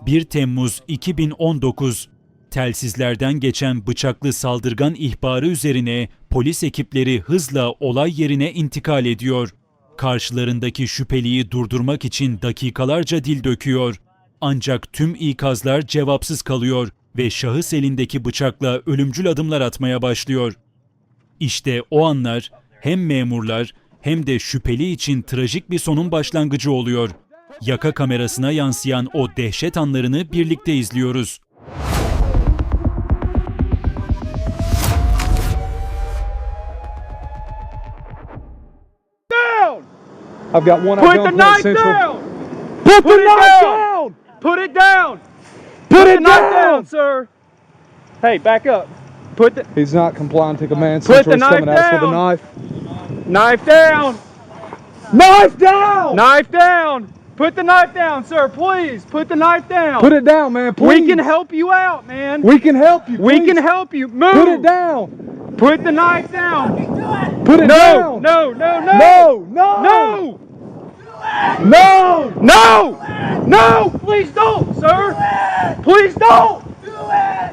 1 Temmuz 2019 telsizlerden geçen bıçaklı saldırgan ihbarı üzerine polis ekipleri hızla olay yerine intikal ediyor. Karşılarındaki şüpheliyi durdurmak için dakikalarca dil döküyor. Ancak tüm ikazlar cevapsız kalıyor ve şahıs elindeki bıçakla ölümcül adımlar atmaya başlıyor. İşte o anlar hem memurlar hem de şüpheli için trajik bir sonun başlangıcı oluyor. Yaka kamerasına yansıyan o dehşet anlarını birlikte izliyoruz. I've got one. Put the knife down! Put the knife down! Put it down! Put the it knife down, down! sir! Hey, back up. Put the He's not complying to command. Put the Central is knife coming at us with a down. knife. knife down! Knife down! Knife down! Put the knife down, sir, please. Put the knife down. Put it down, man. Please. We can help you out, man. We can help you. We please. can help you. Move. Put it down. Put the knife down. Put it No, down. no, no, no. No, no, No. no. No! No! Please don't, sir! Please don't!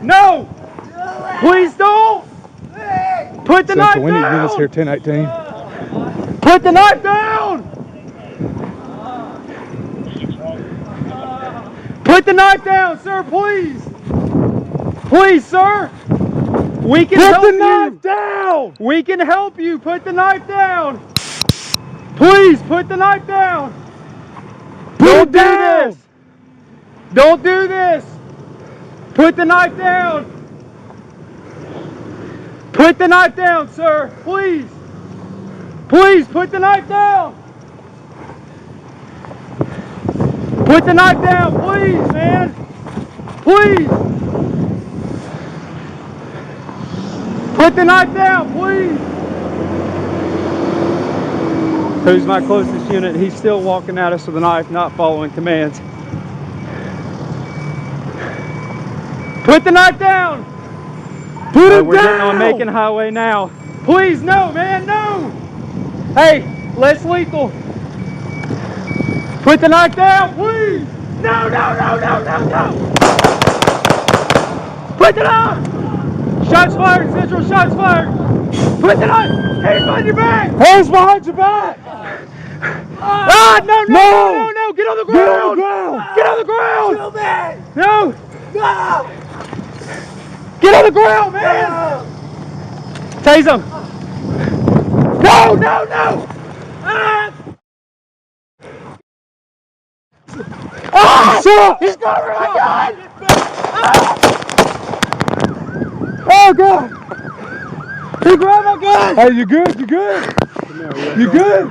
No! Please don't! Put the knife Central, we need down! units here, 1018. Put the knife down! Put the knife down, sir, please! Please, sir! We can help Put the you! knife down! We can help you! Put the knife down! Please, put the knife down! Put Don't it do down! this! Don't do this! Put the knife down! Put the knife down, sir! Please! Please, put the knife down! Put the knife down, please, man! Please! Put the knife down, please! Who's my closest unit? He's still walking at us with a knife, not following commands. Put the knife down! Put it We're getting on down! Macon Highway now. Please, no, man, no! Hey, less lethal. Put the knife down, please! No, no, no, no, no, no! Put the knife! Shots fired, Central, shots fired! Put the knife! Hands behind your back! Hands behind your back! Ah, no, no, No! no, no, no! Get on the Get ground! on the ground! Get on the ground! No! No! Get on the ground, man! Tase him! No, no, no! Ah! Ah! Shut! He's going for my gun! Oh, God! He grabbed my gun! Hey, you good? You good? You good?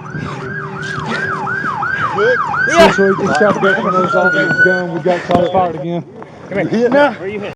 Yeah. Central, he just shot the gun from those off his gun. We got caught fired again. Come here. No. Where you hit?